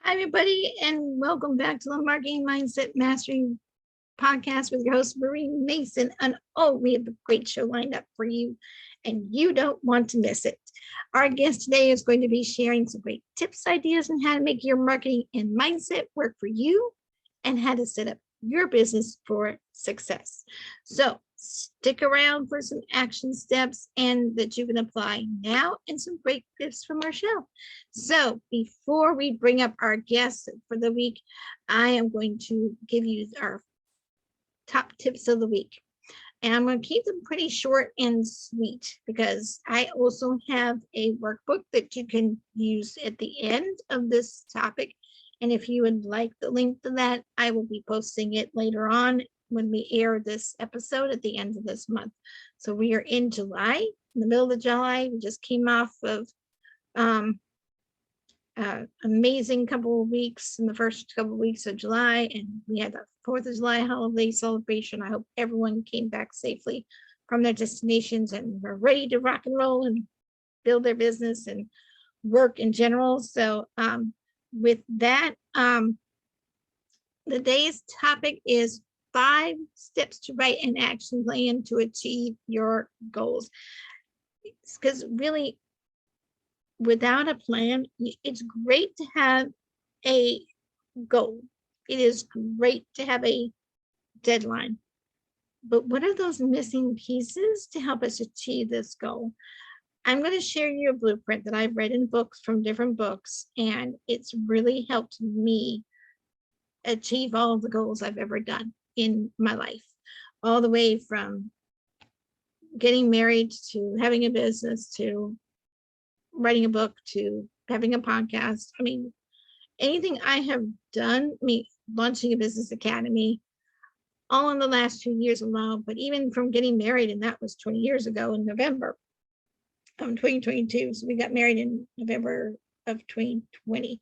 Hi, everybody, and welcome back to the Marketing Mindset Mastery Podcast with your host, Marie Mason. And oh, we have a great show lined up for you, and you don't want to miss it. Our guest today is going to be sharing some great tips, ideas, on how to make your marketing and mindset work for you and how to set up your business for success. So stick around for some action steps and that you can apply now and some great tips from our show. So before we bring up our guests for the week, I am going to give you our top tips of the week. And I'm going to keep them pretty short and sweet because I also have a workbook that you can use at the end of this topic. And if you would like the link to that, I will be posting it later on when we air this episode at the end of this month. So we are in July, in the middle of July. We just came off of amazing couple of weeks in the first couple of weeks of July, and we had the 4th of July holiday celebration. I hope everyone came back safely from their destinations and were ready to rock and roll and build their business and work in general. So with that, the day's topic is 5 steps to write an action plan to achieve your goals. Because really, without a plan, it's great to have a goal. It is great to have a deadline. But what are those missing pieces to help us achieve this goal? I'm going to share you a blueprint that I've read in books from different books, and it's really helped me achieve all of the goals I've ever done in my life, all the way from getting married to having a business to writing a book to having a podcast. I mean, anything I have done, launching a business academy, all in the last 2 years alone, but even from getting married, and that was 20 years ago in November of 2022. So we got married in November of 2020.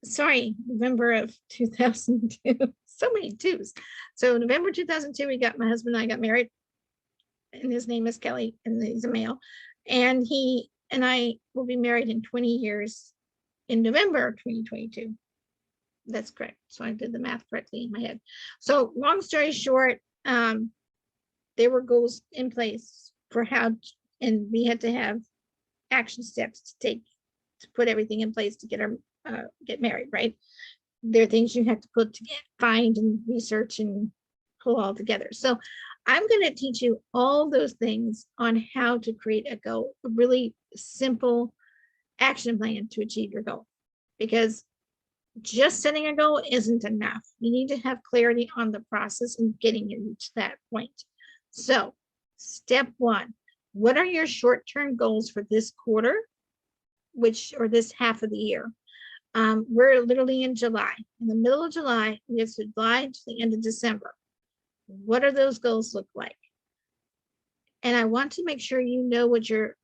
Sorry, November of 2002. So many twos. So November 2002, my husband and I got married, and his name is Kelly, and he's a male. And he and I will be married in 20 years in November of 2022. That's correct. So I did the math correctly in my head. So long story short, there were goals in place for how, and we had to have action steps to take to put everything in place to get married, right? There are things you have to find and research and pull all together. So I'm going to teach you all those things on how to create a goal, a really simple action plan to achieve your goal. Because just setting a goal isn't enough. You need to have clarity on the process and getting you to that point. So step 1, what are your short-term goals for this quarter, or this half of the year? We're literally in July. In the middle of July, we have July to the end of December. What are those goals look like? And I want to make sure you know what your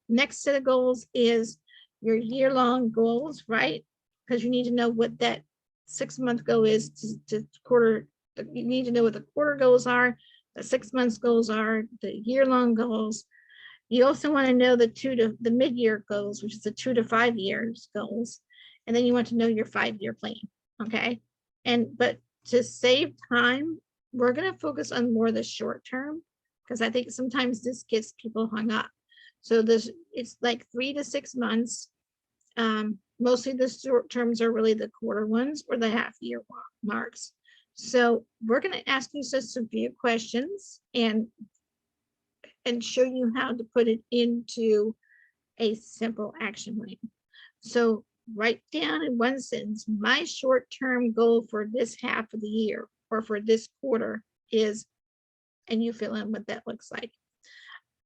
next set of goals is, your year-long goals, right? Because you need to know what that 6-month goal is to quarter. You need to know what the quarter goals are, the 6 months goals are, the year-long goals. You also want to know the mid-year goals, which is the 2 to 5 years goals. And then you want to know your 5-year plan, okay? But to save time, we're going to focus on more the short term, because I think sometimes this gets people hung up. So it's like 3 to 6 months. Mostly the short terms are really the quarter ones or the half-year marks. So we're going to ask you just a few questions and show you how to put it into a simple action plan. So write down in one sentence, my short-term goal for this half of the year or for this quarter is, and you fill in what that looks like.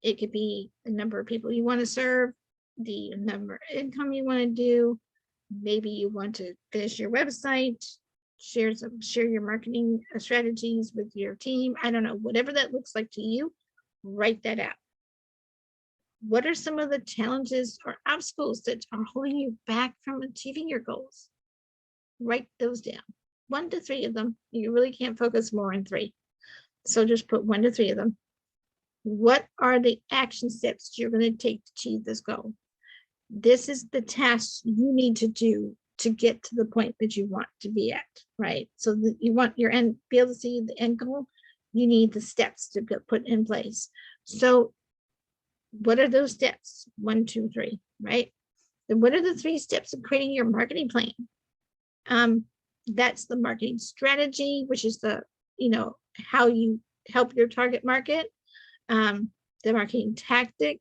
It could be the number of people you want to serve, the number of income you want to do. Maybe you want to finish your website, share your marketing strategies with your team. I don't know, whatever that looks like to you, write that out. What are some of the challenges or obstacles that are holding you back from achieving your goals? Write those down. 1 to 3 of them. You really can't focus more on 3. So just put 1 to 3 of them. What are the action steps you're going to take to achieve this goal? this is the task you need to do to get to the point that you want to be at, right? So that you want your end, be able to see the end goal, you need the steps to put in place. So what are those steps? 1, 2, 3, right? And what are the 3 steps of creating your marketing plan? That's the marketing strategy, which is the, how you help your target market, the marketing tactic,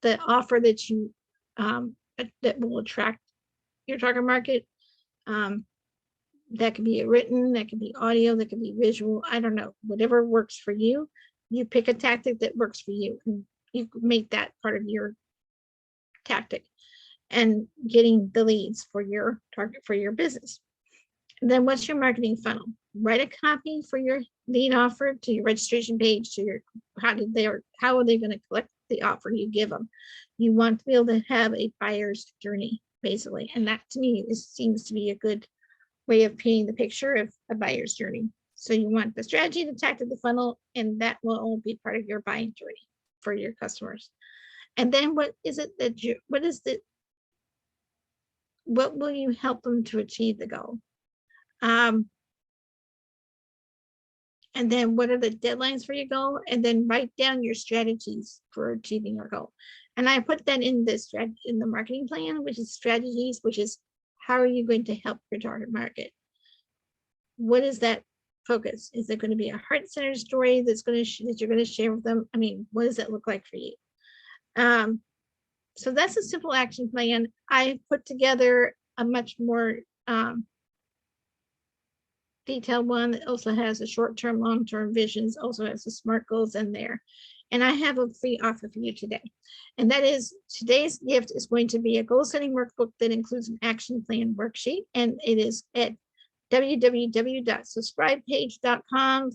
the offer that you that will attract your target market. That can be written, that can be audio, that can be visual. I don't know, whatever works for you. You pick a tactic that works for you, and you make that part of your tactic, and getting the leads for your target, for your business. And then what's your marketing funnel? Write a copy for your lead offer to your registration page, to your, how are they going to collect the offer you give them? You want to be able to have a buyer's journey, basically. And that to me seems to be a good way of painting the picture of a buyer's journey. So you want the strategy, the tactic, the funnel, and that will all be part of your buying journey for your customers. And then what is it that what will you help them to achieve the goal? And then what are the deadlines for your goal? And then write down your strategies for achieving your goal. And I put that in the marketing plan, which is strategies, which is how are you going to help your target market? What is that focus? Is it going to be a heart-centered story that you're going to share with them? I mean, what does that look like for you? So that's a simple action plan. I put together a much more detailed one that also has a short-term, long-term visions, also has the SMART goals in there. And I have a free offer for you today. And that is, today's gift is going to be a goal setting workbook that includes an action plan worksheet. And it is at www.subscribepage.com,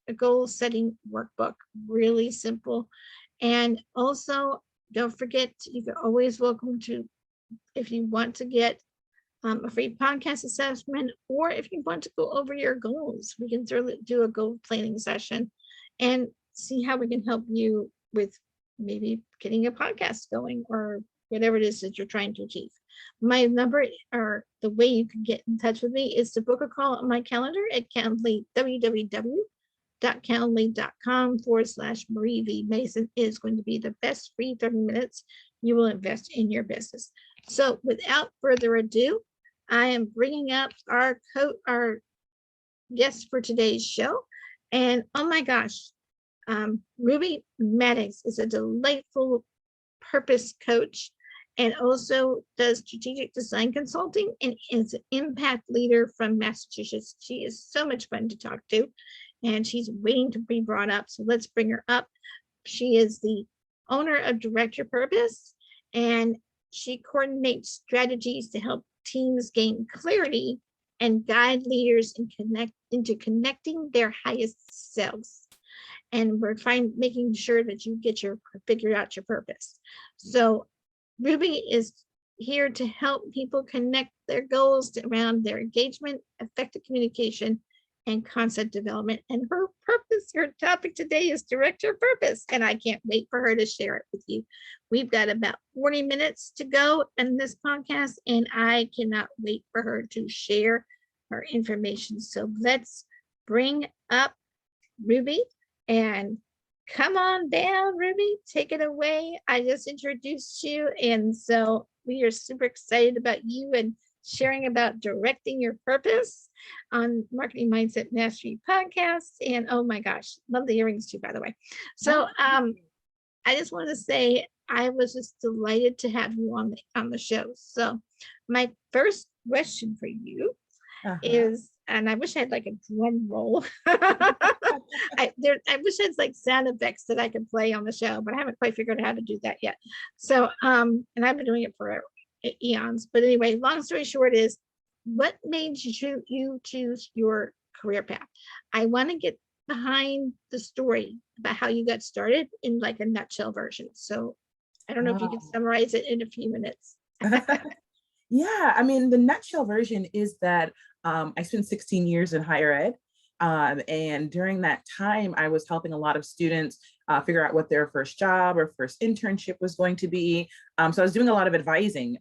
a goal setting workbook, really simple. And also don't forget, you're always welcome to, if you want to get a free podcast assessment, or if you want to go over your goals, we can certainly do a goal planning session and see how we can help you with maybe getting a podcast going or whatever it is that you're trying to achieve. My number, or the way you can get in touch with me, is to book a call on my calendar at Calendly, www.calendly.com/Marie V. Mason is going to be the best free 30 minutes you will invest in your business. So without further ado, I am bringing up our guest for today's show. And oh my gosh, Ruby Maddox is a delightful purpose coach and also does strategic design consulting and is an impact leader from Massachusetts. She is so much fun to talk to, and she's waiting to be brought up. So let's bring her up. She is the owner of Direct Your Purpose, and she coordinates strategies to help teams gain clarity and guide leaders into connecting their highest selves. And we're making sure that you figure out your purpose. So Ruby is here to help people connect their goals around their engagement, effective communication, and concept development. And her topic today is Direct Your Purpose. And I can't wait for her to share it with you. We've got about 40 minutes to go in this podcast, and I cannot wait for her to share her information. So let's bring up Ruby, and come on down, Ruby, take it away. I just introduced you, and so we are super excited about you and sharing about directing your purpose on Marketing Mindset Mastery podcast. And oh my gosh, love the earrings too, by the way. So I just want to say I was just delighted to have you on the show. So my first question for you is, and I wish I had like a drum roll. I wish I had like sound effects that I could play on the show, but I haven't quite figured out how to do that yet. So, and I've been doing it for eons. But anyway, long story short is, what made you choose your career path? I want to get behind the story about how you got started in like a nutshell version. So I don't know if you can summarize it in a few minutes. Yeah, I mean, the nutshell version is that I spent 16 years in higher ed. And during that time, I was helping a lot of students figure out what their first job or first internship was going to be. So I was doing a lot of advising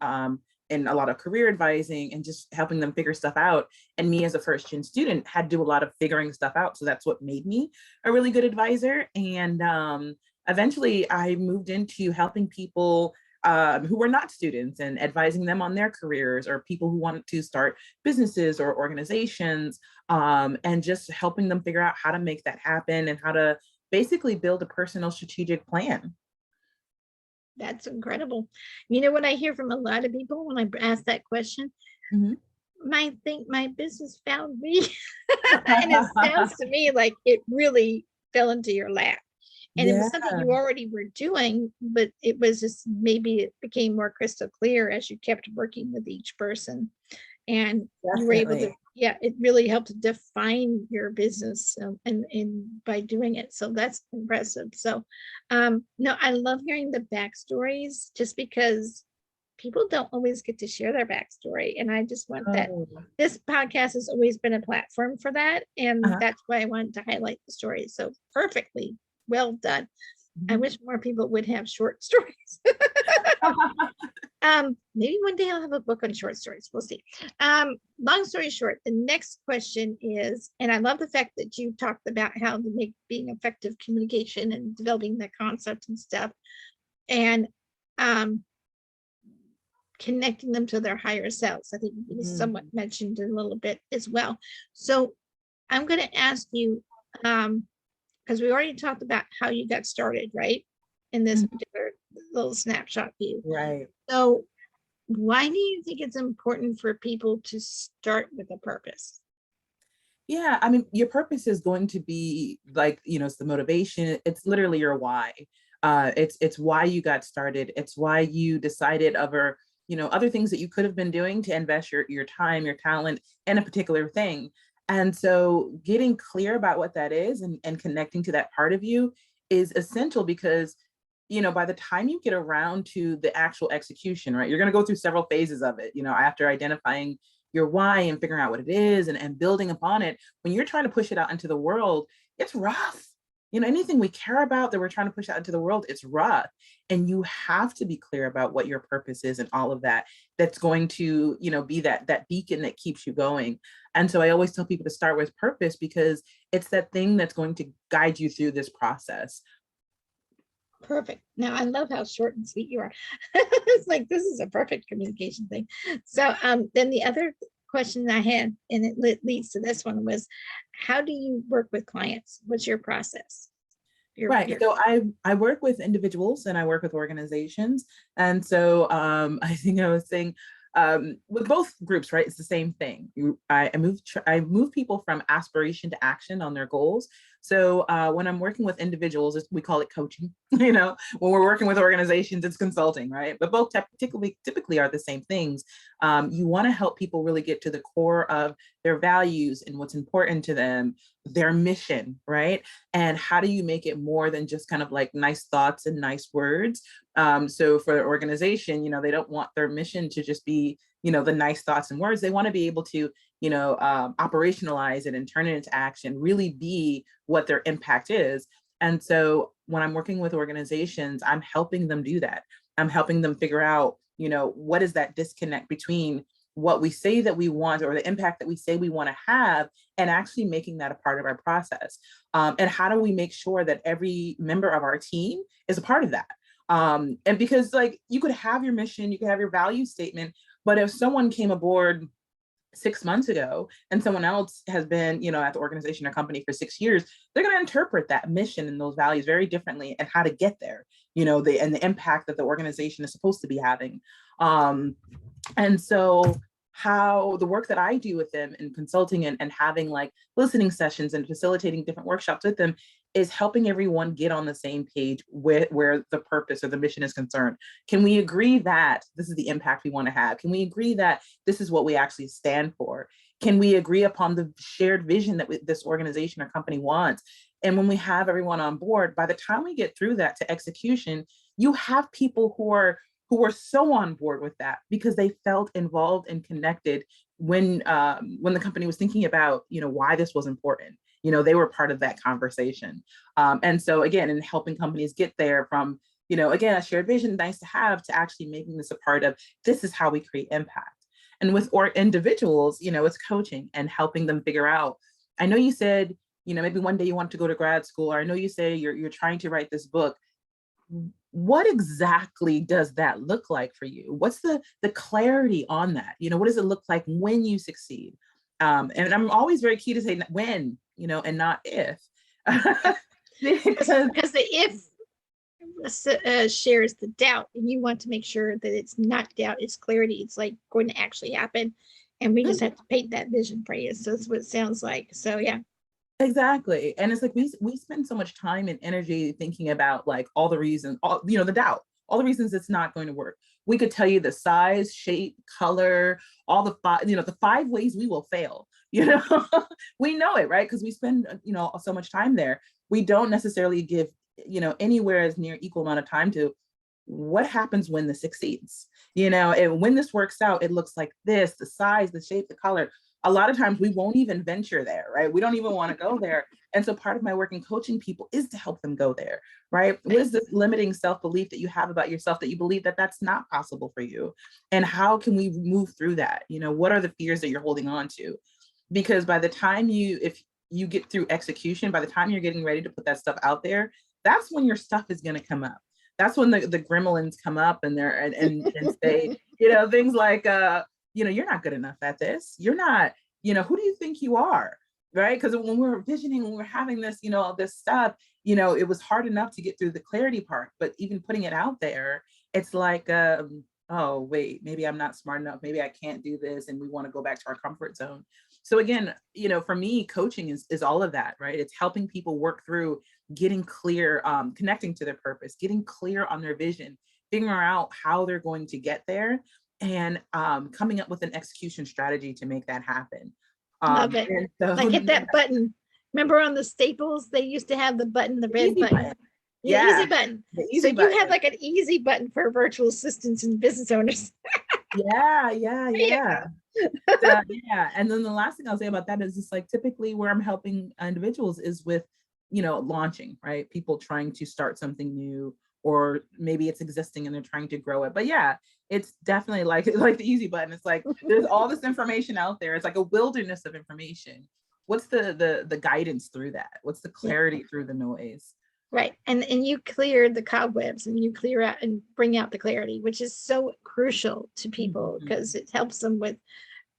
and a lot of career advising and just helping them figure stuff out. And me as a first gen student had to do a lot of figuring stuff out. So that's what made me a really good advisor. And eventually I moved into helping people who were not students and advising them on their careers, or people who wanted to start businesses or organizations, and just helping them figure out how to make that happen and how to basically build a personal strategic plan. That's incredible. You know what I hear from a lot of people when I ask that question? Mhm. I think my business found me. And it sounds to me like it really fell into your lap. And it Yeah, was something you already were doing, but it was just maybe it became more crystal clear as you kept working with each person. And you were able to, definitely. yeah, it really helped define your business, and by doing it. So that's impressive. So, no, I love hearing the backstories just because people don't always get to share their backstory. And I just want that. Oh, This podcast has always been a platform for that. And uh-huh. that's why I wanted to highlight the stories. So perfectly well done. I Mhm. wish more people would have short stories. Maybe one day I'll have a book on short stories. We'll see. Long story short, the next question is, and I love the fact that you talked about how to make being effective communication and developing the concept and stuff, and um, connecting them to their higher selves. I think it was somewhat Mhm. mentioned a little bit as well. So I'm going to ask you, because we already talked about how you got started, right? In this Mhm. particular little snapshot view. Right. So why do you think it's important for people to start with a purpose? Yeah, I mean, your purpose is going to be like, it's the motivation. It's literally your why. It's why you got started. It's why you decided over, other things that you could have been doing to invest your time, your talent in a particular thing. And so getting clear about what that is and connecting to that part of you is essential because by the time you get around to the actual execution, right, you're going to go through several phases of it, after identifying your why and figuring out what it is and building upon it. When you're trying to push it out into the world, it's rough. Anything we care about that we're trying to push out into the world, it's rough. And you have to be clear about what your purpose is and all of that. That's going to, be that beacon that keeps you going. And so I always tell people to start with purpose because it's that thing that's going to guide you through this process. Perfect. Now I love how short and sweet you are. It's like this is a perfect communication thing. So then the other question I had, and it leads to this one, was how do you work with clients? What's your process? Right. Your So I work with individuals and I work with organizations. And so I think I was saying with both groups, right? It's the same thing. I move people from aspiration to action on their goals. So when I'm working with individuals, we call it coaching. When we're working with organizations, it's consulting, right? But both typically are the same things. You want to help people really get to the core of their values and what's important to them, their mission, right? And how do you make it more than just kind of like nice thoughts and nice words? So for the organization, they don't want their mission to just be, the nice thoughts and words. They want to be able to, operationalize it and turn it into action, really be what their impact is. And so when I'm working with organizations, I'm helping them do that. I'm helping them figure out, what is that disconnect between what we say that we want or the impact that we say we want to have and actually making that a part of our process. And how do we make sure that every member of our team is a part of that? And because like you could have your mission, you could have your value statement, but if someone came aboard 6 months ago and someone else has been at the organization or company for 6 years, they're going to interpret that mission and those values very differently and how to get there, the impact that the organization is supposed to be having. And so how the work that I do with them in consulting and having like listening sessions and facilitating different workshops with them is helping everyone get on the same page with where the purpose or the mission is concerned. Can we agree that this is the impact we want to have? Can we agree that this is what we actually stand for? Can we agree upon the shared vision that this organization or company wants? And when we have everyone on board, by the time we get through that to execution, you have people who were so on board with that because they felt involved and connected when the company was thinking about why this was important. they were part of that conversation. And so again, in helping companies get there from, again, a shared vision, nice to have, to actually making this a part of, this is how we create impact. And with or individuals, it's coaching and helping them figure out. I know you said, maybe one day you want to go to grad school, or I know you say you're trying to write this book. What exactly does that look like for you? What's the clarity on that? What does it look like when you succeed? And I'm always very key to say when, and not if. Because the if shares the doubt, and you want to make sure that it's not doubt, it's clarity. It's like going to actually happen, and we just have to paint that vision for you. So that's what it sounds like. So yeah. Exactly. And it's like we spend so much time and energy thinking about like all the reasons, the doubt, all the reasons it's not going to work. We could tell you the size, shape, color, all the the 5 ways we will fail. We know it, right? Because we spend so much time there. We don't necessarily give anywhere as near equal amount of time to what happens when this succeeds. And when this works out, it looks like this: the size, the shape, the color. A lot of times we won't even venture there, right? We don't even want to go there. And so part of my work in coaching people is to help them go there, right? What is this limiting self-belief that you have about yourself, that you believe that that's not possible for you? And how can we move through that? What are the fears that you're holding on to? Because by the time if you get through execution, by the time you're getting ready to put that stuff out there, that's when your stuff is going to come up. That's when the gremlins come up and they're and say, things like, you're not good enough at this. You're not, who do you think you are? Right. Because when we're visioning, when we're having this, all this stuff, it was hard enough to get through the clarity part, but even putting it out there, it's like, oh, wait, maybe I'm not smart enough. Maybe I can't do this. And we want to go back to our comfort zone. So again, for me, coaching is all of that, right? It's helping people work through getting clear, connecting to their purpose, getting clear on their vision, figuring out how they're going to get there, and coming up with an execution strategy to make that happen. Love it. So, like hit that button. Remember on the Staples, they used to have the button, the red button. Yeah, easy button. So you have like an easy button for virtual assistants and business owners. Yeah. Yeah. And then the last thing I'll say about that is just like typically where I'm helping individuals is with, launching, right? People trying to start something new, or maybe it's existing and they're trying to grow it. But yeah, it's definitely like the easy button. It's like there's all this information out there. It's like a wilderness of information. What's the guidance through that? What's the clarity through the noise? Right. And you clear the cobwebs, and you clear out and bring out the clarity, which is so crucial to people, because it helps them with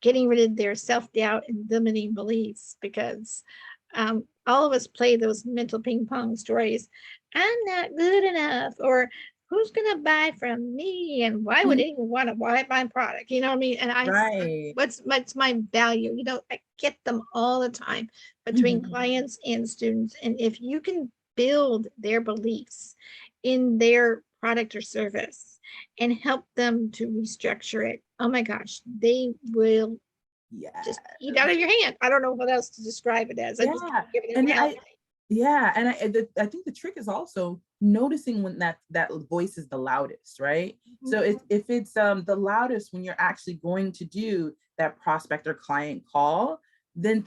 getting rid of their self-doubt and limiting beliefs, because all of us play those mental ping pong stories. I'm not good enough, or who's going to buy from me, and why would anyone want to buy my product? You know what I mean? And what's my value? I get them all the time between clients and students. And if you can build their beliefs in their product or service and help them to restructure it, oh my gosh, they will just eat out of your hand. I don't know what else to describe it as. I just give it an analogy. I think the trick is also noticing when that voice is the loudest, right? So if it's the loudest when you're actually going to do that prospect or client call, then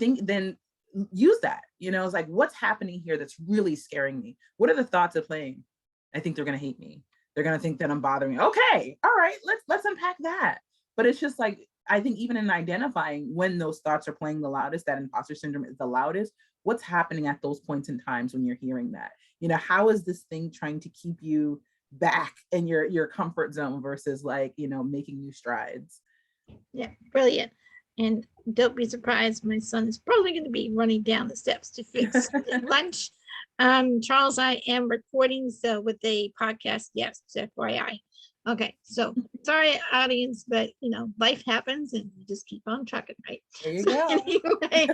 use that. It's like, what's happening here that's really scaring me? What are the thoughts of playing? I think they're gonna hate me. They're gonna think that I'm bothering. Okay, all right, let's unpack that. But it's just like, I think even in identifying when those thoughts are playing the loudest, that imposter syndrome is the loudest, what's happening at those points in times when you're hearing that? How is this thing trying to keep you back in your comfort zone versus like, making new strides? Yeah, brilliant. And don't be surprised, my son is probably going to be running down the steps to fix lunch. Charles, I am recording, so with a podcast, yes, FYI. Okay, so sorry, audience, but life happens and you just keep on trucking, right? There you go. Anyway,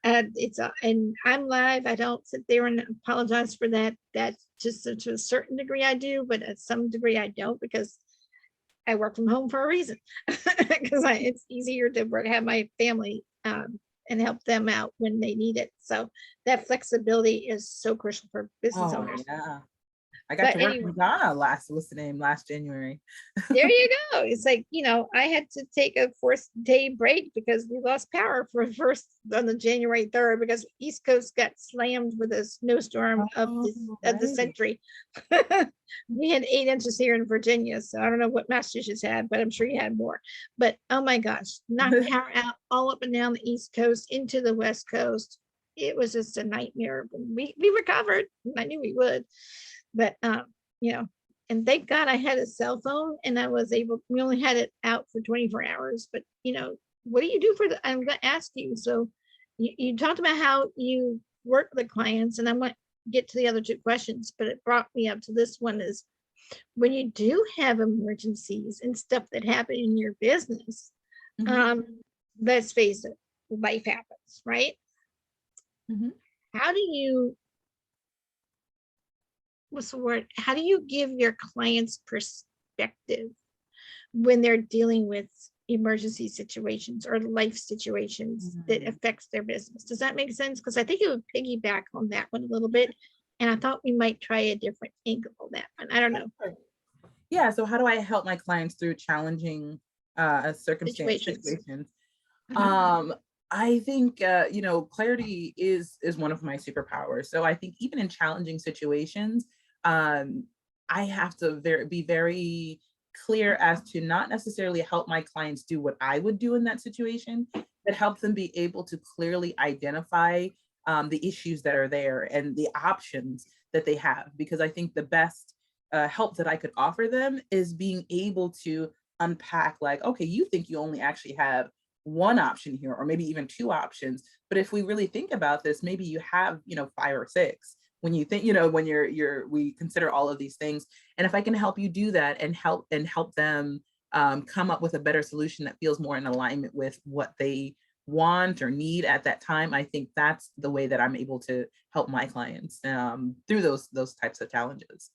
and I'm live. I don't sit there and apologize for that. That's just to a certain degree I do, but at some degree I don't, because I work from home for a reason, because it's easier to have my family and help them out when they need it. So that flexibility is so crucial for business owners. Yeah. I got But to work anyway, in Ghana last January. there you go. It's like, I had to take a 4-day break because we lost power for first on the January 3rd because East Coast got slammed with a snowstorm Oh, of the right. century. We had 8 inches here in Virginia, so I don't know what Massachusetts had, but I'm sure you had more. But oh my gosh, knocked power out all up and down the East Coast into the West Coast. It was just a nightmare. We recovered. I knew we would, but you know, and thank God I had a cell phone and I was able, we only had it out for 24 hours, but what do you do for the, I'm going to ask you. So you talked about how you work with the clients and I might get to the other 2 questions, but it brought me up to this one is when you do have emergencies and stuff that happen in your business, Mhm, um, let's face it, life happens, right? mhm. How do you, what's the word? How do you give your clients perspective when they're dealing with emergency situations or life situations that Mhm. affects their business? Does that make sense? Because I think it would piggyback on that one a little bit. And I thought we might try a different angle on that one. I don't know. Sure. Yeah. So how do I help my clients through challenging Situations. situations? Uh-huh. Um, I think clarity is one of my superpowers. So I think even in challenging situations, um, I have to be very clear as to not necessarily help my clients do what I would do in that situation, but help them be able to clearly identify the issues that are there and the options that they have. Because I think the best help that I could offer them is being able to unpack, like, okay, you think you only actually have one option here, or maybe even 2 options. But if we really think about this, maybe you have, 5 or 6 when you think, when we consider all of these things. And if I can help you do that and help them come up with a better solution that feels more in alignment with what they want or need at that time, I think that's the way that I'm able to help my clients through those types of challenges.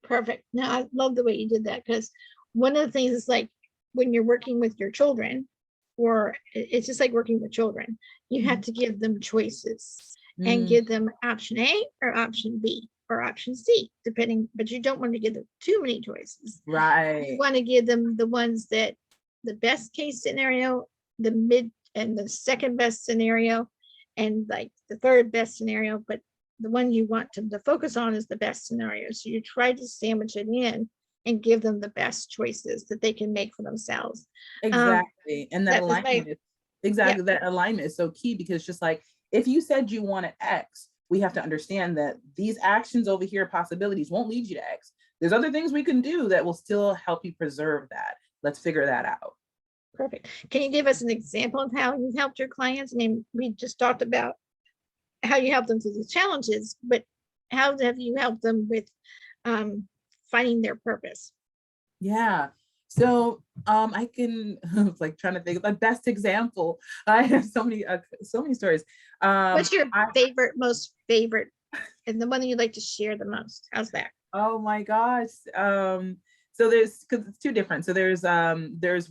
Perfect. Now, I love the way you did that because one of the things is like when you're working with your children, or it's just like working with children, you have Mhm. to give them choices and Mm, give them option A or option B or option C, depending, but you don't want to give them too many choices. You right. want to give them the ones that the best case scenario, the mid and the second best scenario, and like the third best scenario, but the one you want them to focus on is the best scenario. So you try to sandwich it in and give them the best choices that they can make for themselves. Um, Exactly. And that that is my, alignment is yeah, exactly, that alignment is so key, because just like if you said you wanted X, we have to understand that these actions over here, possibilities, won't lead you to X. There's other things we can do that will still help you preserve that. Let's figure that out. perfect. Can you give us an example of how you helped your clients? I mean, we just talked about how you help them through the challenges, but how have you helped them with um, finding their purpose? Yeah. So I can like trying to think of the best example. I have so many stories. What's your I most favorite, and the one that you'd like to share the most? How's that? Oh my gosh. So because it's 2 different. So there's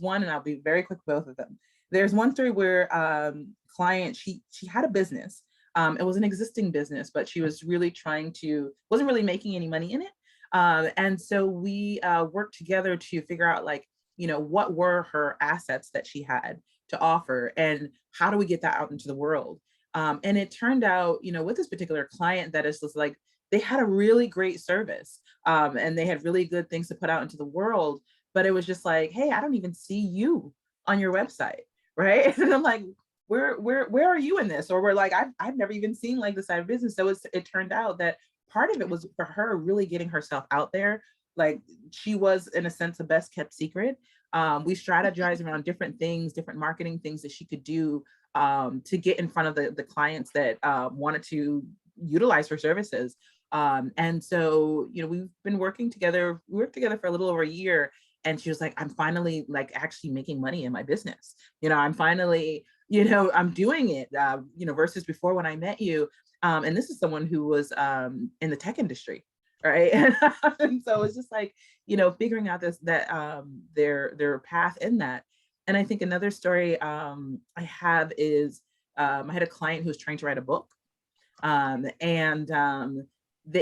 one, and I'll be very quick with both of them. There's one story where client, she had a business. It was an existing business, but she was really wasn't really making any money in it. And so we worked together to figure out, like, what were her assets that she had to offer, and how do we get that out into the world. And it turned out, with this particular client, that is just like, they had a really great service, and they had really good things to put out into the world. But it was just like, hey, I don't even see you on your website, right? And I'm like, where are you in this? Or we're like, I've never even seen like this side of business. So it turned out that part of it was for her really getting herself out there. Like, she was, in a sense, a best kept secret. We strategized around different things, different marketing things that she could do to get in front of the clients that wanted to utilize her services. And so, we've been working together. We worked together for a little over a year. And she was like, I'm finally, like, actually making money in my business. I'm finally, I'm doing it, versus before when I met you. And this is someone who was in the tech industry. Right. And so it's just like, figuring out their path in that. And I think another story I have is I had a client who was trying to write a book. And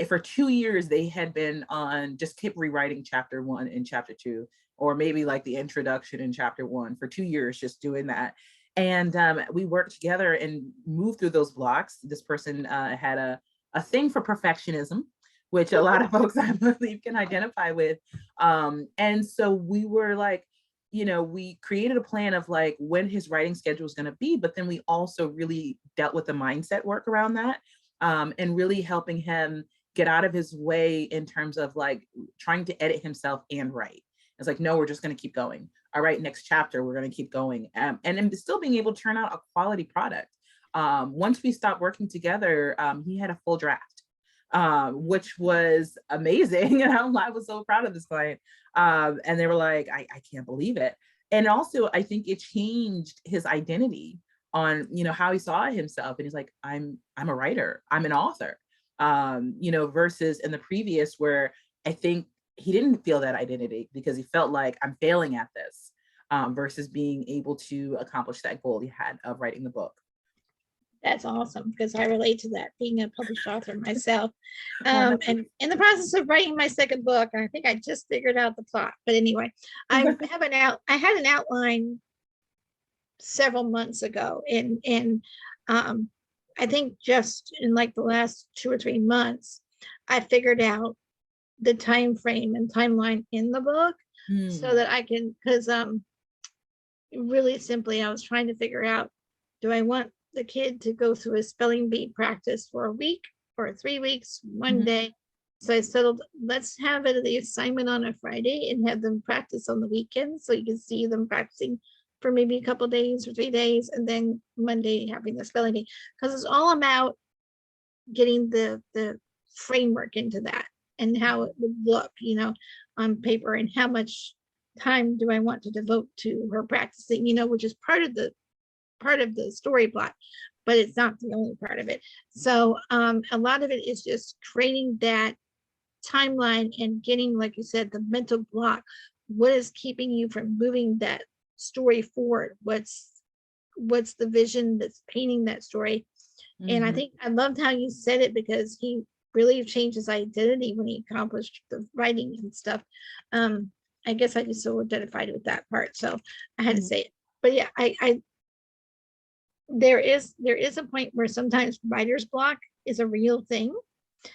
for 2 years they had been on, just kept rewriting chapter 1 and chapter 2, or maybe like the introduction in chapter 1 for 2 years, just doing that. And we worked together and moved through those blocks. This person had a thing for perfectionism, which a lot of folks I believe can identify with. And so we were like, we created a plan of like when his writing schedule was going to be, but then we also really dealt with the mindset work around that, and really helping him get out of his way in terms of like trying to edit himself and write. It's like, no, we're just going to keep going. All right, next chapter, we're going to keep going. And then still being able to turn out a quality product. Once we stopped working together, he had a full draft, which was amazing. And I was so proud of this client. And they were like, I can't believe it. And also, I think it changed his identity on, how he saw himself. And he's like, I'm a writer, I'm an author, versus in the previous where I think he didn't feel that identity because he felt like I'm failing at this, versus being able to accomplish that goal he had of writing the book. That's awesome because I relate to that, being a published author myself. And in the process of writing my second book, I think I just figured out the plot. But anyway, I had an outline several months ago, and I think just in like the last 2 or 3 months, I figured out the time frame and timeline in the book so that I can, because really simply I was trying to figure out, do I want the kid to go through a spelling bee practice for a week or 3 weeks, one day? So I settled, let's have it the assignment on a Friday and have them practice on the weekend, so you can see them practicing for maybe a couple days or 3 days, and then Monday having the spelling bee, because it's all about getting the framework into that and how it would look, on paper, and how much time do I want to devote to her practicing, which is part of the story plot, but it's not the only part of it. So a lot of it is just creating that timeline and getting, like you said, the mental block. What is keeping you from moving that story forward? What's the vision that's painting that story? And I think I loved how you said it, because he really changed his identity when he accomplished the writing and stuff. I guess I just so identified with that part, so I had to say it. But yeah, I there is a point where sometimes writer's block is a real thing,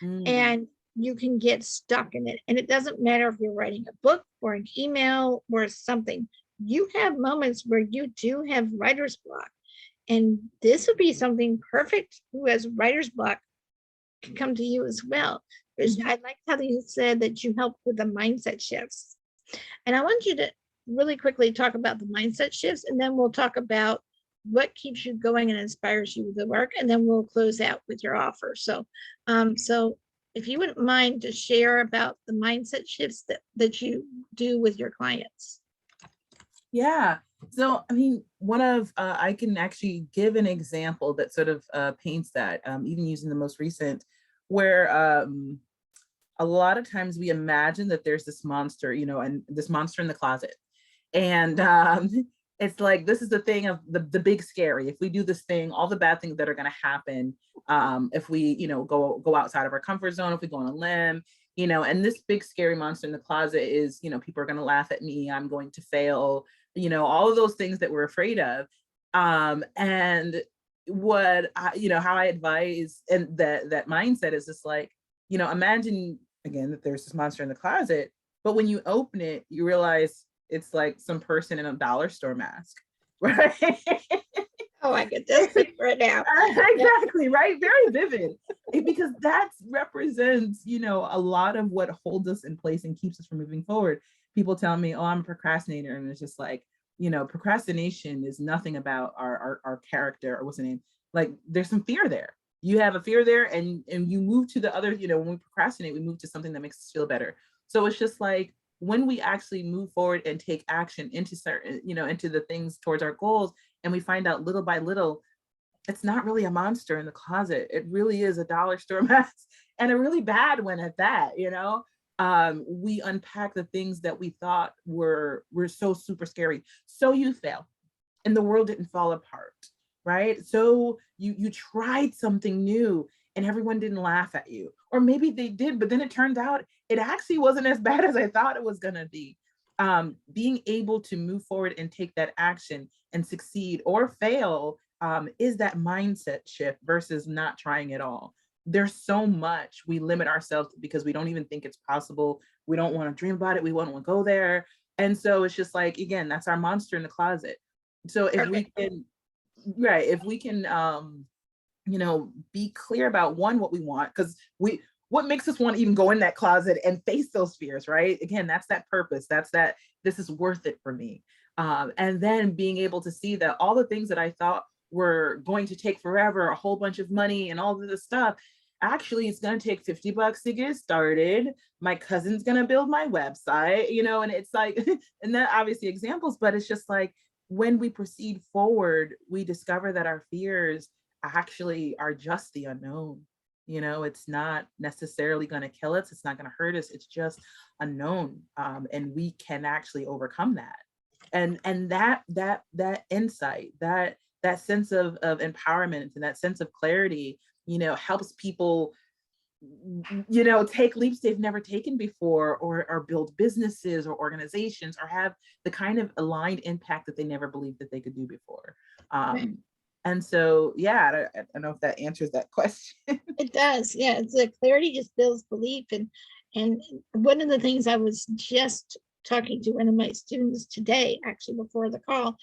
and you can get stuck in it. And it doesn't matter if you're writing a book or an email or something. You have moments where you do have writer's block. And this would be something perfect. Who has writer's block can come to you as well. I like how you said that you help with the mindset shifts. And I want you to really quickly talk about the mindset shifts, and then we'll talk about what keeps you going and inspires you with the work, and then we'll close out with your offer. So if you wouldn't mind to share about the mindset shifts that you do with your clients. Yeah. So, I mean, I can actually give an example that sort of paints that, even using the most recent, where a lot of times we imagine that there's this monster, and this monster in the closet. And it's like, this is the thing of the big scary. If we do this thing, all the bad things that are going to happen, if we, go outside of our comfort zone, if we go on a limb, and this big scary monster in the closet is, people are going to laugh at me, I'm going to fail, all of those things that we're afraid of. And what how I advise, and that mindset is just like, imagine again that there's this monster in the closet, but when you open it, you realize it's like some person in a dollar store mask, right? Oh, I get this picture it now. Exactly, right? Very vivid. Because that represents, a lot of what holds us in place and keeps us from moving forward. People tell me, oh, I'm a procrastinator. And it's just like, procrastination is nothing about our character, or what's the name? Like, there's some fear there. You have a fear there, and you move to the other, when we procrastinate, we move to something that makes us feel better. So it's just like, when we actually move forward and take action into certain, into the things towards our goals, and we find out little by little, it's not really a monster in the closet. It really is a dollar store mask, and a really bad one at that, we unpack the things that we thought were so super scary. So you fail and the world didn't fall apart, right? So you tried something new and everyone didn't laugh at you, or maybe they did, but then it turned out it actually wasn't as bad as I thought it was going to be. Being able to move forward and take that action and succeed or fail is that mindset shift versus not trying at all. There's so much we limit ourselves because we don't even think it's possible. We don't want to dream about it. We won't want to go there. And so it's just like, again, that's our monster in the closet. So if we can, right, if we can, be clear about one, what we want, because what makes us want to even go in that closet and face those fears, right? Again, that's that purpose. That's that this is worth it for me. And then being able to see that all the things that I thought were going to take forever, a whole bunch of money and all of this stuff, actually it's going to take $50 to get started. My cousin's going to build my website, and it's like, and then obviously examples, but it's just like, when we proceed forward, we discover that our fears actually are just the unknown. It's not necessarily going to kill us. It's not going to hurt us. It's just unknown. And we can actually overcome that. And that insight, that sense of empowerment and that sense of clarity, helps people, take leaps they've never taken before, or build businesses or organizations, or have the kind of aligned impact that they never believed that they could do before. Right. And so, yeah, I don't know if that answers that question. It does. Yeah. It's the clarity just builds belief. And one of the things I was just talking to one of my students today, actually before the call,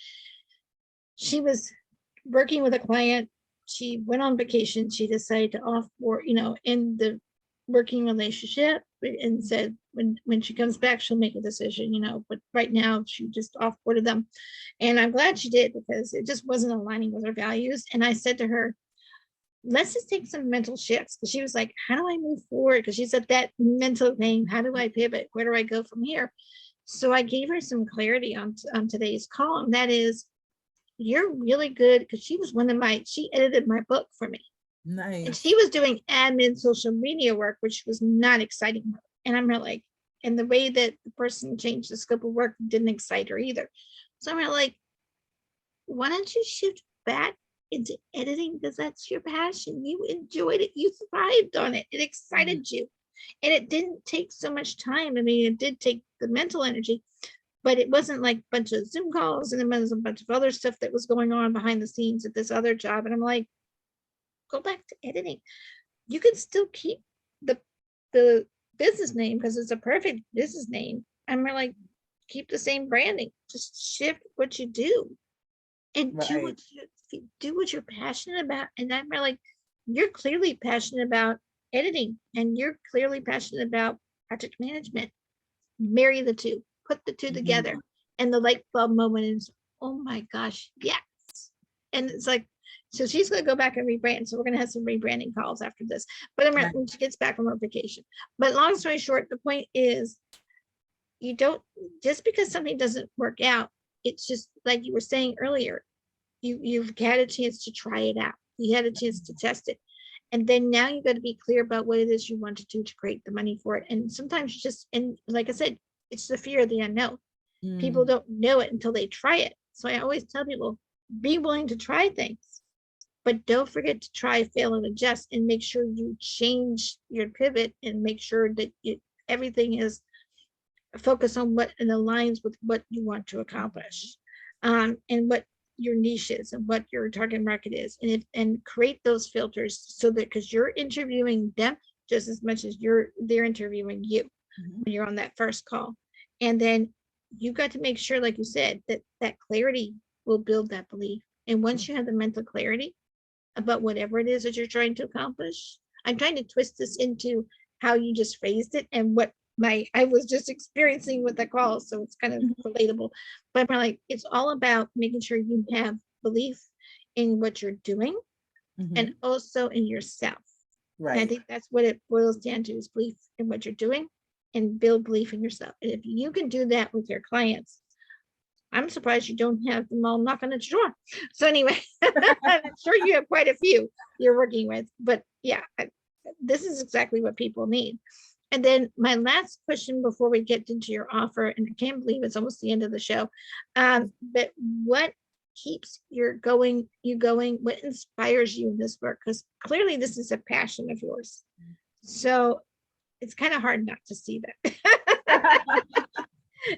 she was working with a client. She went on vacation. She decided to offboard, in the working relationship, and said when she comes back, she'll make a decision, but right now she just offboarded them. And I'm glad she did, because it just wasn't aligning with her values. And I said to her, let's just take some mental shifts. Because she was like, how do I move forward? Because she's at that mental thing. How do I pivot? Where do I go from here? So I gave her some clarity on today's call. And that is, you're really good, because she was she edited my book for me. Nice. And she was doing admin social media work, which was not exciting her. And I'm like, and the way that the person changed the scope of work didn't excite her either. So I'm like, why don't you shift back into editing? Because that's your passion. You enjoyed it. You thrived on it. It excited you. And it didn't take so much time. I mean, it did take the mental energy, but it wasn't like a bunch of Zoom calls, and there was a bunch of other stuff that was going on behind the scenes at this other job. And I'm like, go back to editing. You can still keep the business name, because it's a perfect business name. And we're like, keep the same branding, just shift what you do and Right. do what you're passionate about. And I'm like, you're clearly passionate about editing, and you're clearly passionate about project management. Marry the two, put the two together, and the light bulb moment is, oh my gosh, yes. And it's like, so she's going to go back and rebrand. So we're going to have some rebranding calls after this, but when she gets back from her vacation. But long story short, the point is, you don't, just because something doesn't work out, it's just like you were saying earlier, you've had a chance to try it out. You had a chance to test it. And then now you got to be clear about what it is you want to do to create the money for it. And sometimes just, and like I said, it's the fear of the unknown. People don't know it until they try it. So I always tell people, be willing to try things, but don't forget to try, fail, and adjust, and make sure you change your pivot, and make sure that everything is focused on what and aligns with what you want to accomplish, and what your niche is and what your target market is, and create those filters, so that, because you're interviewing them just as much as they're interviewing you when you're on that first call. And then you got to make sure, like you said, that clarity will build that belief. And once you have the mental clarity about whatever it is that you're trying to accomplish, I'm trying to twist this into how you just phrased it and what I was just experiencing with the call, so it's kind of relatable. But I'm like, it's all about making sure you have belief in what you're doing, and also in yourself. And I think that's what it boils down to, is belief in what you're doing, and build belief in yourself. And if you can do that with your clients, I'm surprised you don't have them all knocking at your door. So anyway, I'm sure you have quite a few you're working with, but yeah, this is exactly what people need. And then my last question before we get into your offer, and I can't believe it's almost the end of the show, but what keeps you going? What inspires you in this work? Because clearly this is a passion of yours. So it's kind of hard not to see that.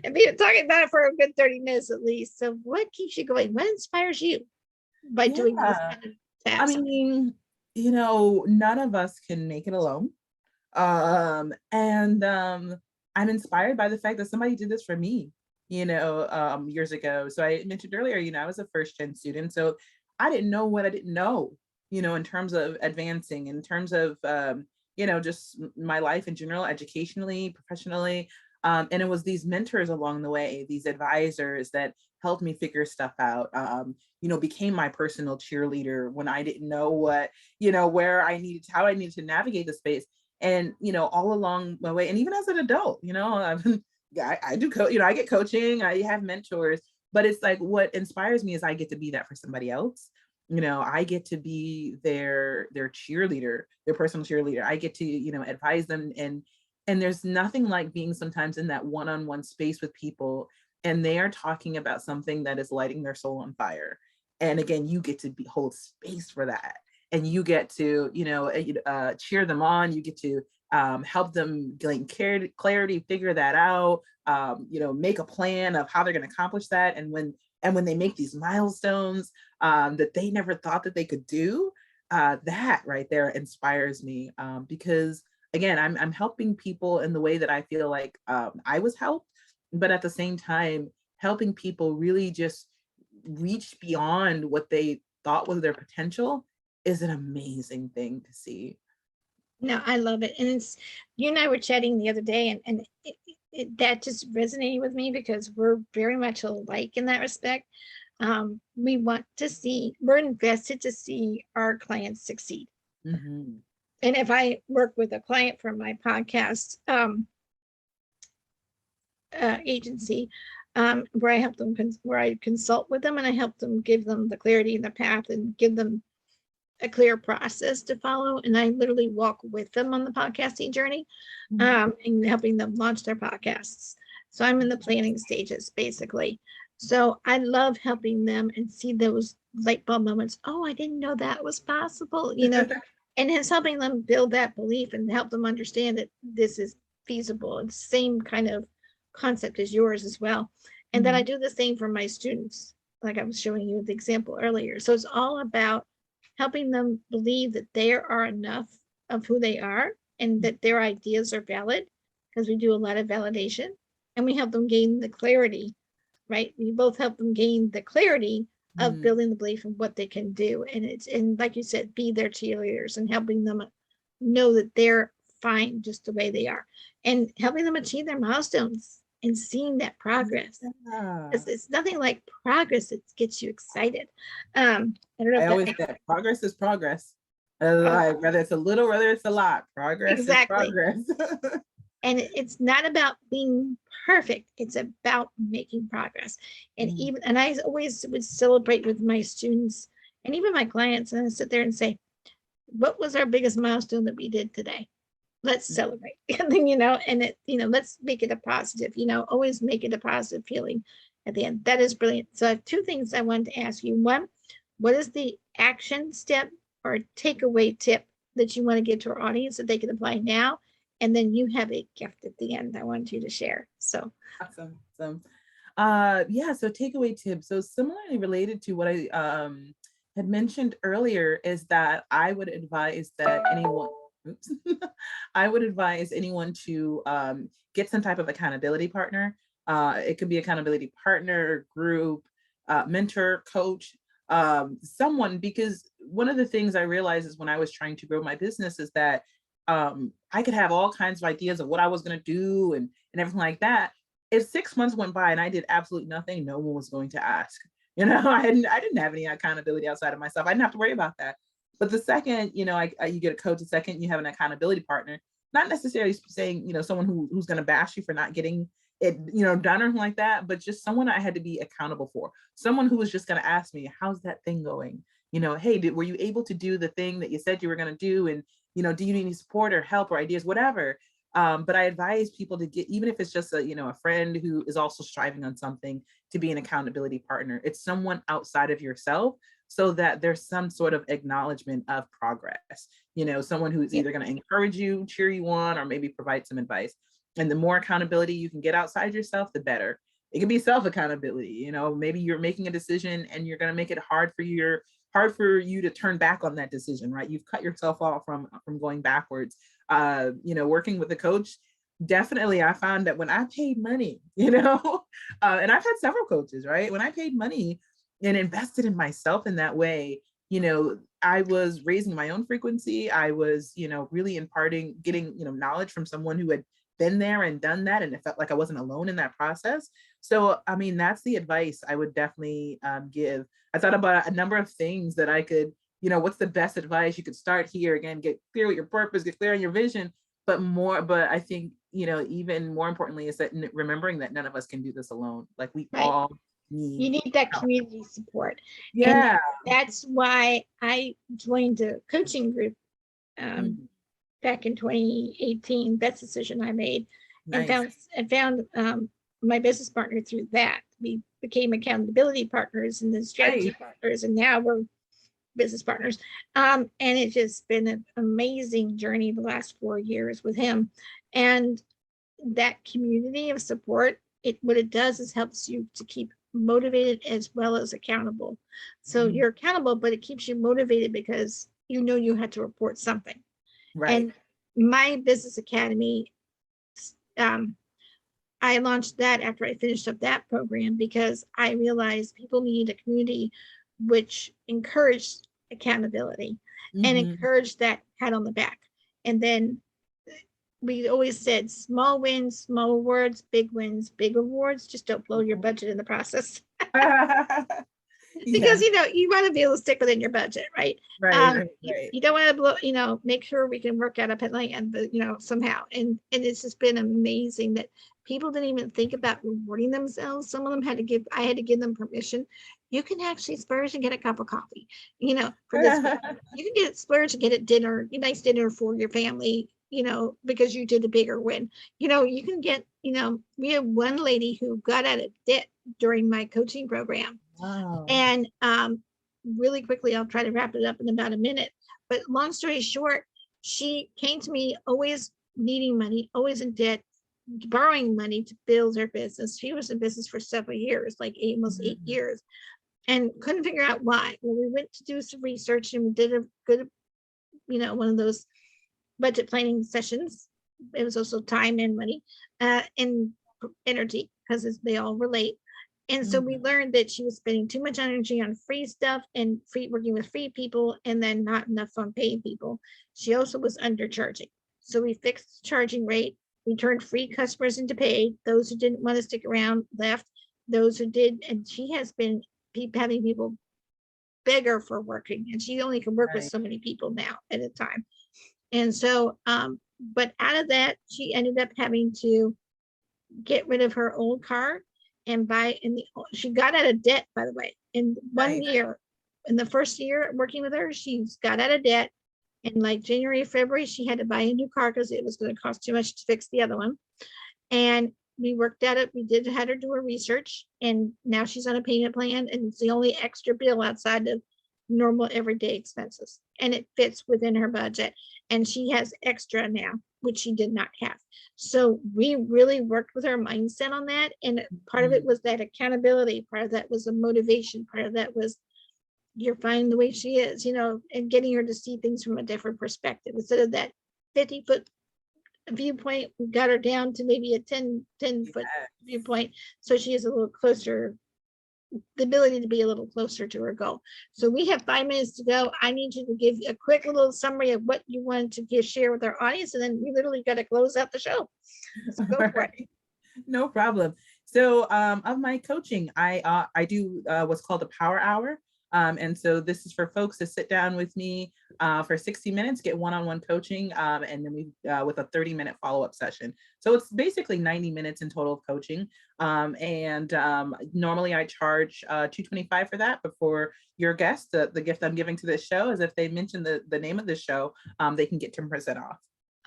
And we've been talking about it for a good 30 minutes at least. So what keeps you going? What inspires you by doing this Yeah. kind of I task? mean, none of us can make it alone. And I'm inspired by the fact that somebody did this for me, years ago. So I mentioned earlier, I was a first gen student. So I didn't know what I didn't know, in terms of advancing, in terms of, just my life in general, educationally, professionally. And it was these mentors along the way, these advisors that helped me figure stuff out, became my personal cheerleader when I didn't know where how I needed to navigate the space. And all along my way, and even as an adult, I do I get coaching, I have mentors, but it's like what inspires me is I get to be that for somebody else. I get to be their cheerleader, their personal cheerleader. I get to advise them, and there's nothing like being sometimes in that one-on-one space with people, and they are talking about something that is lighting their soul on fire. And again, you get to hold space for that, and you get to cheer them on. You get to help them gain clarity, figure that out, make a plan of how they're going to accomplish that. And when they make these milestones that they never thought that they could do, that right there inspires me, because again, I'm helping people in the way that I feel like I was helped, but at the same time helping people really just reach beyond what they thought was their potential is an amazing thing to see. No, I love it. And it's, you and I were chatting the other day, and that just resonated with me because we're very much alike in that respect. We want to see, we're invested to see our clients succeed. Mm-hmm. And if I work with a client for my podcast agency, where I help them, where I consult with them and I help them, give them the clarity and the path and give them a clear process to follow. And I literally walk with them on the podcasting journey, and helping them launch their podcasts. So I'm in the planning stages basically. So I love helping them and see those light bulb moments. Oh, I didn't know that was possible, and it's helping them build that belief and help them understand that this is feasible. It's the same kind of concept as yours as well. And then I Mm-hmm. do the same for my students, like I was showing you the example earlier. So it's all about helping them believe that they are enough of who they are and that their ideas are valid, because we do a lot of validation, and we help them gain the clarity, right? We both help them gain the clarity of Mm-hmm. building the belief in what they can do. And it's, and like you said, be their cheerleaders and helping them know that they're fine just the way they are, and helping them achieve their milestones and seeing that progress. Yeah. It's nothing like progress that gets you excited. I don't know I if that always makes say progress is progress. oh, Like whether it's a little, whether it's a lot, progress is exactly. progress. And it's not about being perfect, it's about making progress. And Mm. even, and I always would celebrate with my students and even my clients, and I sit there and say, what was our biggest milestone that we did today? Let's celebrate. And then, and it, let's make it a positive, always make it a positive feeling at the end. That is brilliant. So I have two things I wanted to ask you. One, what is the action step or takeaway tip that you want to give to our audience that they can apply now? And then you have a gift at the end I want you to share. So Awesome. Awesome. Yeah, so takeaway tip. So similarly related to what I had mentioned earlier is that I would advise that anyone, oops, I would advise anyone to get some type of accountability partner. It could be accountability partner, group, mentor, coach, someone, because one of the things I realized is when I was trying to grow my business is that I could have all kinds of ideas of what I was going to do and everything like that. If 6 months went by and I did absolutely nothing, no one was going to ask. I didn't have any accountability outside of myself. I didn't have to worry about that. But the second, you get a coach, the second you have an accountability partner, not necessarily saying, someone who's going to bash you for not getting it, done or anything like that, but just someone I had to be accountable for. Someone who was just going to ask me, how's that thing going? Hey, were you able to do the thing that you said you were going to do? And, do you need any support or help or ideas, whatever? But I advise people to get, even if it's just a friend who is also striving on something, to be an accountability partner. It's someone outside of yourself so that there's some sort of acknowledgement of progress. Someone who's Yep. either going to encourage you, cheer you on, or maybe provide some advice. And the more accountability you can get outside yourself, the better. It can be self accountability. Maybe you're making a decision and you're going to make it hard for you to turn back on that decision, right? You've cut yourself off from going backwards. Working with a coach, definitely I found that when I paid money, and I've had several coaches, right? When I paid money and invested in myself in that way, I was raising my own frequency. I was, really imparting, getting, knowledge from someone who had been there and done that. And it felt like I wasn't alone in that process. So, I mean, that's the advice I would definitely give. I thought about a number of things that I could, what's the best advice? You could start here again, get clear with your purpose, get clear on your vision, but I think, even more importantly is that remembering that none of us can do this alone. Like we Right. all You need need that help. community support. Yeah. And that's why I joined a coaching group back in 2018. That's a decision I made. Nice. And found my business partner through that. We became accountability partners and then strategy Nice. partners, and now we're business partners. And it's just been an amazing journey the last 4 years with him. And that community of support, what it does is helps you to keep motivated as well as accountable. So you're accountable, but it keeps you motivated because you have to report something. Right. And my business academy, I launched that after I finished up that program because I realized people need a community which encouraged accountability and encouraged that pat on the back. And then we always said small wins, small rewards, big wins, big rewards. Just don't blow your budget in the process. Because you want to be able to stick within your budget, right? Right. You don't want to blow, make sure we can work out a penalty and somehow. And it's just been amazing that people didn't even think about rewarding themselves. Some of them I had to give them permission. You can actually splurge and get a cup of coffee, for this. You can get splurge and get a dinner, a nice dinner for your family, because you did a bigger win. You can get, we have one lady who got out of debt during my coaching program. Wow. And really quickly, I'll try to wrap it up in about a minute. But long story short, she came to me always needing money, always in debt, borrowing money to build her business. She was in business for several years, like almost 8 years, and couldn't figure out why. Well, we went to do some research and we did a good, one of those budget planning sessions. It was also time and money and energy, because they all relate. And so we learned that she was spending too much energy on free stuff and working with free people, and then not enough on paid people. She also was undercharging. So we fixed the charging rate. We turned free customers into paid. Those who didn't want to stick around left. Those who did, and she has been having people beg her for working, and she only can work with so many people now at a time. And so, but out of that, she ended up having to get rid of her old car and she got out of debt, by the way, in 1 year. In the first year working with her, she's got out of debt. In like January, February, she had to buy a new car because it was going to cost too much to fix the other one. And we worked at it. We had her do her research, and now she's on a payment plan, and it's the only extra bill outside of normal everyday expenses, and it fits within her budget. And she has extra now, which she did not have. So we really worked with her mindset on that. And part of it was that accountability, part of that was a motivation, part of that was you're fine the way she is, and getting her to see things from a different perspective. Instead of that 50-foot viewpoint, we got her down to maybe a 10-foot viewpoint. So she is a little closer, the ability to be a little closer to her goal. So we have 5 minutes to go. I need you to give a quick little summary of what you wanted to share with our audience, and then we literally got to close out the show. So go for it. No problem. So of my coaching, I do what's called a power hour. And so this is for folks to sit down with me for 60 minutes, get one-on-one coaching, and then we with a 30-minute follow-up session. So it's basically 90 minutes in total of coaching. Normally I charge $225 for that, but for your guests, the gift I'm giving to this show is if they mention the name of the show, they can get 10% off.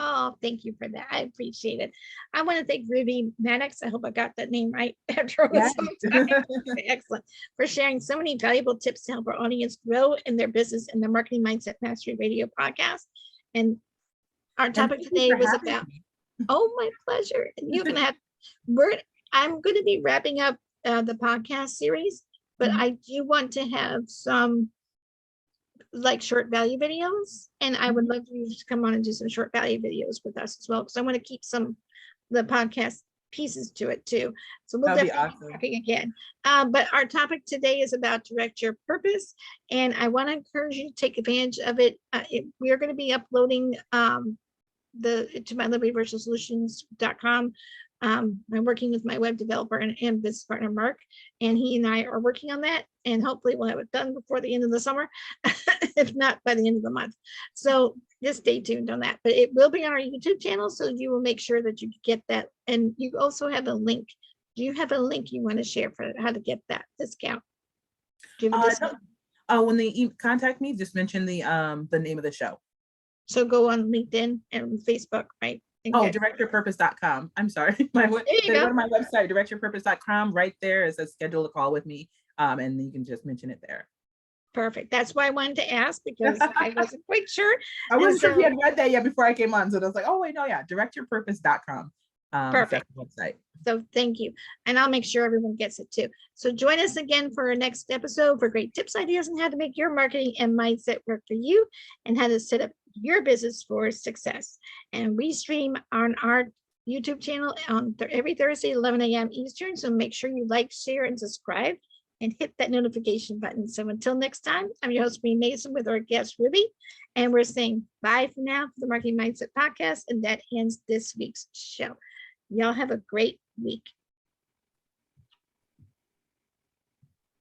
Oh, thank you for that. I appreciate it. I want to thank Ruby Maddox. I hope I got that name right after all Yes. this time. Excellent. For sharing so many valuable tips to help our audience grow in their business in the Marketing Mindset Mastery Radio podcast. And our And topic thank you today for was having about, me. oh, my pleasure. And you're gonna have I'm gonna be wrapping up the podcast series, but Mhm, I do want to have some like short value videos, and I would mhm. love you to come on and do some short value videos with us as well, because I want to keep some the podcast pieces to it too. So we'll That'll be definitely be awesome. talking again. But our topic today is about direct your purpose, and I want to encourage you to take advantage of it. We are going to be uploading to my libertyvirtualsolutions.com. I'm working with my web developer and business partner, Mark, and he and I are working on that. And hopefully we'll have it done before the end of the summer, if not by the end of the month. So just stay tuned on that. But it will be on our YouTube channel, so you will make sure that you get that. And you also have a link. Do you have a link you want to share for how to get that discount? Do you have a discount? No. When they contact me, just mention the name of the show. So go on LinkedIn and Facebook, right? Oh, directyourpurpose.com. I'm sorry. They go to my website, directyourpurpose.com. Right there, it says schedule a call with me. And you can just mention it there. Perfect. That's why I wanted to ask, because I wasn't quite sure. I wasn't sure if you had read that yet before I came on. So I was like, oh, wait, no, yeah, directyourpurpose.com. Perfect. Website. So thank you. And I'll make sure everyone gets it too. So join us again for our next episode for great tips, ideas, and how to make your marketing and mindset work for you, and how to set up your business for success. And we stream on our YouTube channel on every Thursday, 11 a.m. Eastern. So make sure you like, share, and subscribe, and hit that notification button. So until next time, I'm your host, Marie Mason, with our guest, Ruby. And we're saying bye for now for the Marketing Mindset Podcast. And that ends this week's show. Y'all have a great week.